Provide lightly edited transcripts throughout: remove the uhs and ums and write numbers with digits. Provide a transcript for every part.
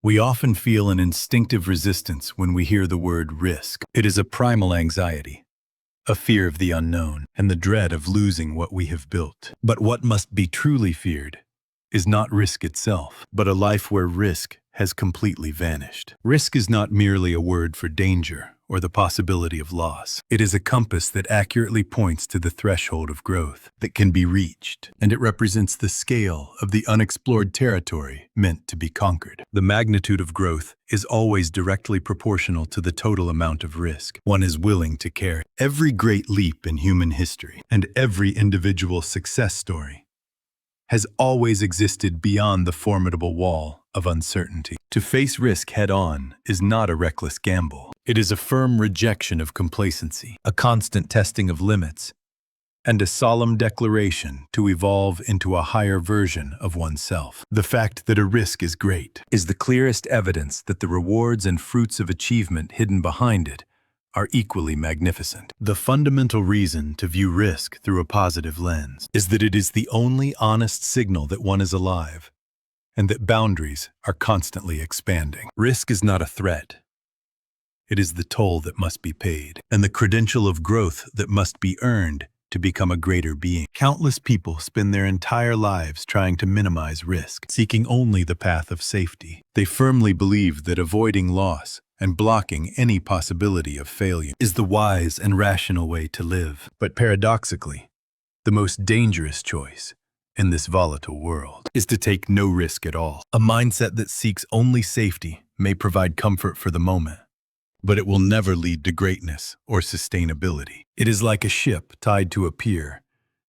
We often feel an instinctive resistance when we hear the word risk. It is a primal anxiety, a fear of the unknown, and the dread of losing what we have built. But what must be truly feared is not risk itself, but a life where risk has completely vanished. Risk is not merely a word for danger or the possibility of loss. It is a compass that accurately points to the threshold of growth that can be reached, and it represents the scale of the unexplored territory meant to be conquered. The magnitude of growth is always directly proportional to the total amount of risk one is willing to carry. Every great leap in human history and every individual success story has always existed beyond the formidable wall of uncertainty. To face risk head-on is not a reckless gamble. It is a firm rejection of complacency, a constant testing of limits, and a solemn declaration to evolve into a higher version of oneself. The fact that a risk is great is the clearest evidence that the rewards and fruits of achievement hidden behind it are equally magnificent. The fundamental reason to view risk through a positive lens is that it is the only honest signal that one is alive and that boundaries are constantly expanding. Risk is not a threat. It is the toll that must be paid and the credential of growth that must be earned to become a greater being. Countless people spend their entire lives trying to minimize risk, seeking only the path of safety. They firmly believe that avoiding loss and blocking any possibility of failure is the wise and rational way to live. But paradoxically, the most dangerous choice in this volatile world is to take no risk at all. A mindset that seeks only safety may provide comfort for the moment, but it will never lead to greatness or sustainability. It is like a ship tied to a pier,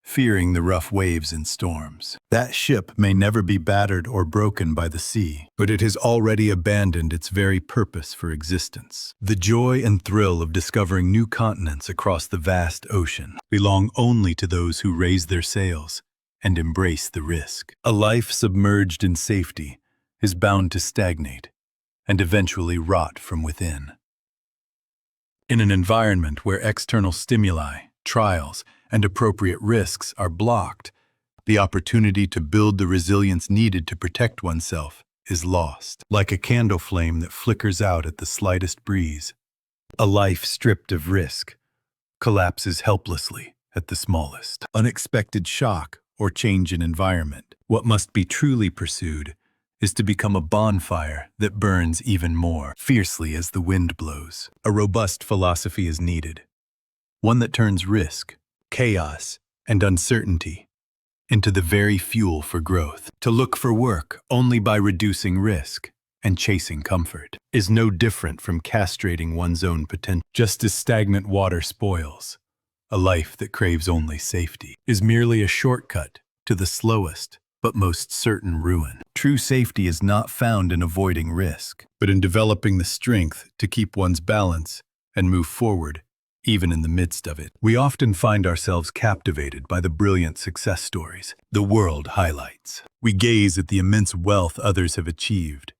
fearing the rough waves and storms. That ship may never be battered or broken by the sea, but it has already abandoned its very purpose for existence. The joy and thrill of discovering new continents across the vast ocean belong only to those who raise their sails and embrace the risk. A life submerged in safety is bound to stagnate and eventually rot from within. In an environment where external stimuli, trials, and appropriate risks are blocked, the opportunity to build the resilience needed to protect oneself is lost. Like a candle flame that flickers out at the slightest breeze, a life stripped of risk collapses helplessly at the smallest unexpected shock or change in environment. What must be truly pursued is to become a bonfire that burns even more fiercely as the wind blows. A robust philosophy is needed, one that turns risk, chaos, and uncertainty into the very fuel for growth. To look for work only by reducing risk and chasing comfort is no different from castrating one's own potential. Just as stagnant water spoils, a life that craves only safety is merely a shortcut to the slowest but most certain ruin. True safety is not found in avoiding risk, but in developing the strength to keep one's balance and move forward, even in the midst of it. We often find ourselves captivated by the brilliant success stories the world highlights. We gaze at the immense wealth others have achieved,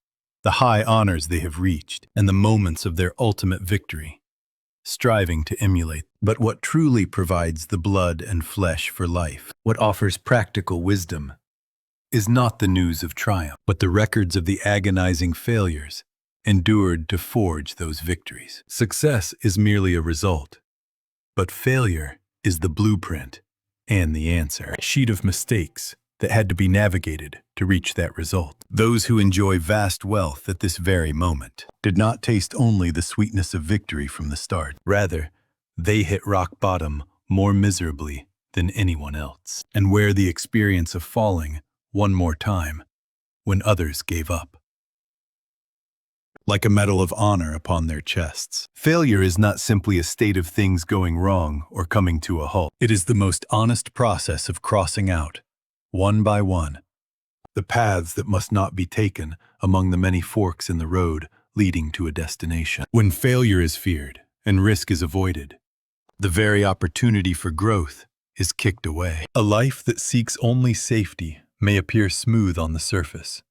the high honors they have reached, and the moments of their ultimate victory, striving to emulate. But what truly provides the blood and flesh for life, what offers practical wisdom, is not the news of triumph, but the records of the agonizing failures endured to forge those victories. Success is merely a result, but failure is the blueprint and the answer. A sheet of mistakes that had to be navigated to reach that result. Those who enjoy vast wealth at this very moment did not taste only the sweetness of victory from the start. Rather, they hit rock bottom more miserably than anyone else, and wear the experience of falling one more time when others gave up, like a medal of honor upon their chests. Failure is not simply a state of things going wrong or coming to a halt. It is the most honest process of crossing out, one by one, the paths that must not be taken among the many forks in the road leading to a destination. When failure is feared and risk is avoided, the very opportunity for growth is kicked away. A life that seeks only safety may appear smooth on the surface,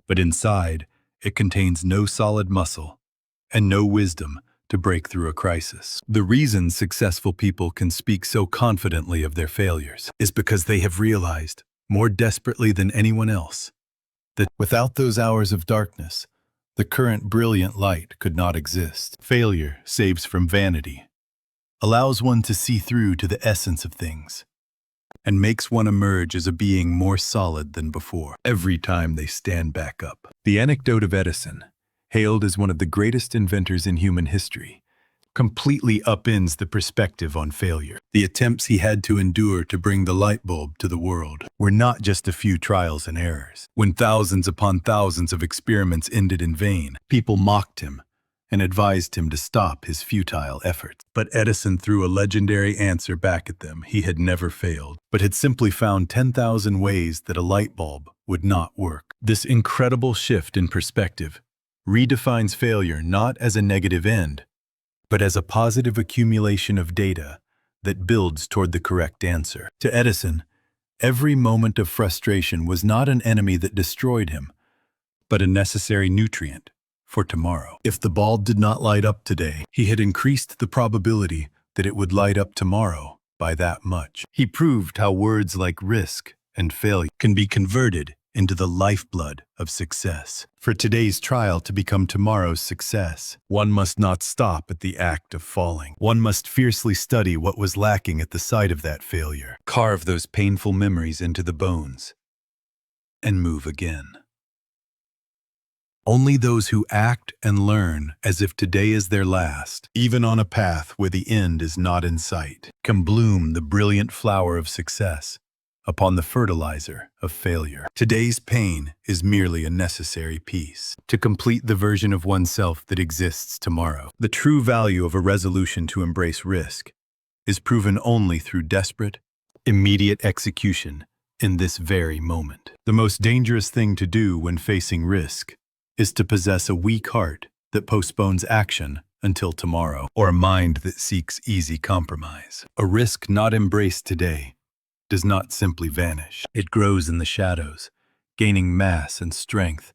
but inside, it contains no solid muscle and no wisdom to break through a crisis. The reason successful people can speak so confidently of their failures is because they have realized, more desperately than anyone else, that without those hours of darkness, the current brilliant light could not exist. Failure saves from vanity, allows one to see through to the essence of things, and makes one emerge as a being more solid than before, every time they stand back up. The anecdote of Edison, hailed as one of the greatest inventors in human history, completely upends the perspective on failure. The attempts he had to endure to bring the light bulb to the world were not just a few trials and errors. When thousands upon thousands of experiments ended in vain, people mocked him and advised him to stop his futile efforts. But Edison threw a legendary answer back at them. He had never failed, but had simply found 10,000 ways that a light bulb would not work. This incredible shift in perspective redefines failure not as a negative end, but as a positive accumulation of data that builds toward the correct answer. To Edison, every moment of frustration was not an enemy that destroyed him, but a necessary nutrient for tomorrow. If the bulb did not light up today, he had increased the probability that it would light up tomorrow by that much. He proved how words like risk and failure can be converted into the lifeblood of success. For today's trial to become tomorrow's success, one must not stop at the act of falling. One must fiercely study what was lacking at the site of that failure, carve those painful memories into the bones, and move again. Only those who act and learn as if today is their last, even on a path where the end is not in sight, can bloom the brilliant flower of success upon the fertilizer of failure. Today's pain is merely a necessary piece to complete the version of oneself that exists tomorrow. The true value of a resolution to embrace risk is proven only through desperate, immediate execution in this very moment. The most dangerous thing to do when facing risk is to possess a weak heart that postpones action until tomorrow, or a mind that seeks easy compromise. A risk not embraced today does not simply vanish. It grows in the shadows, gaining mass and strength,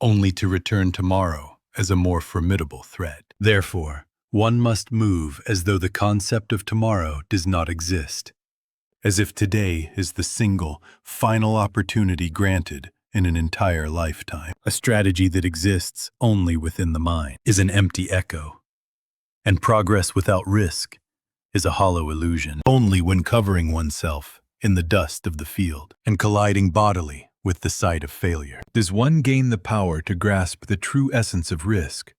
only to return tomorrow as a more formidable threat. Therefore, one must move as though the concept of tomorrow does not exist, as if today is the single, final opportunity granted in an entire lifetime. A strategy that exists only within the mind is an empty echo, and progress without risk is a hollow illusion. Only when covering oneself in the dust of the field and colliding bodily with the sight of failure does one gain the power to grasp the true essence of risk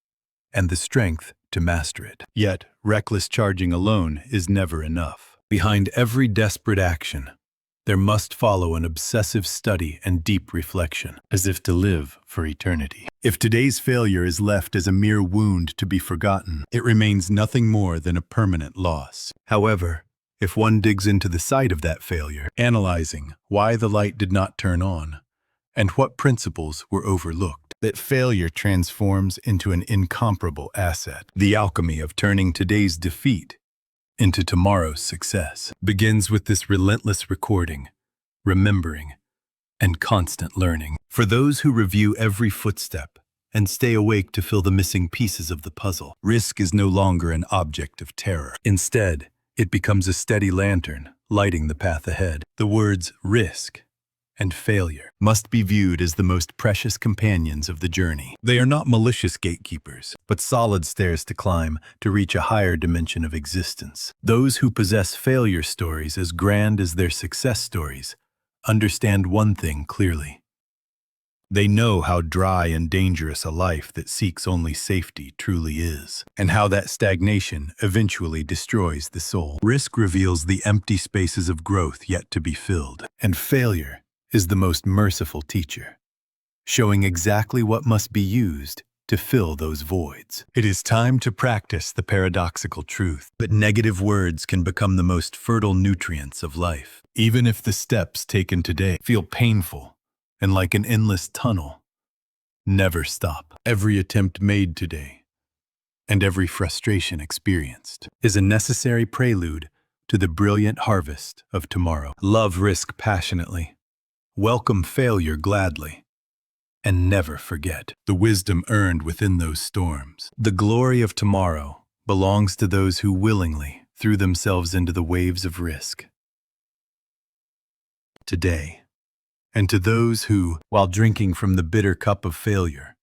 and the strength to master it. Yet, reckless charging alone is never enough. Behind every desperate action, there must follow an obsessive study and deep reflection, as if to live for eternity. If today's failure is left as a mere wound to be forgotten, it remains nothing more than a permanent loss. However, if one digs into the site of that failure, analyzing why the light did not turn on and what principles were overlooked, that failure transforms into an incomparable asset. The alchemy of turning today's defeat into tomorrow's success begins with this relentless recording, remembering, and constant learning. For those who review every footstep and stay awake to fill the missing pieces of the puzzle, risk is no longer an object of terror. Instead, it becomes a steady lantern lighting the path ahead. The words risk and failure must be viewed as the most precious companions of the journey. They are not malicious gatekeepers, but solid stairs to climb to reach a higher dimension of existence. Those who possess failure stories as grand as their success stories understand one thing clearly. They know how dry and dangerous a life that seeks only safety truly is, and how that stagnation eventually destroys the soul. Risk reveals the empty spaces of growth yet to be filled, and failure is the most merciful teacher, showing exactly what must be used to fill those voids. It is time to practice the paradoxical truth that negative words can become the most fertile nutrients of life. Even if the steps taken today feel painful and like an endless tunnel, never stop. Every attempt made today and every frustration experienced is a necessary prelude to the brilliant harvest of tomorrow. Love risk passionately. Welcome failure gladly, and never forget the wisdom earned within those storms. The glory of tomorrow belongs to those who willingly threw themselves into the waves of risk today, and to those who, while drinking from the bitter cup of failure,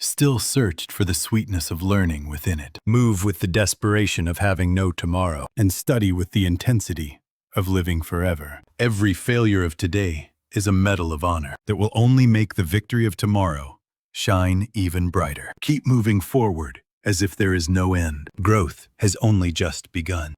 still searched for the sweetness of learning within it. Move with the desperation of having no tomorrow, and study with the intensity of living forever. Every failure of today is a medal of honor that will only make the victory of tomorrow shine even brighter. Keep moving forward as if there is no end. Growth has only just begun.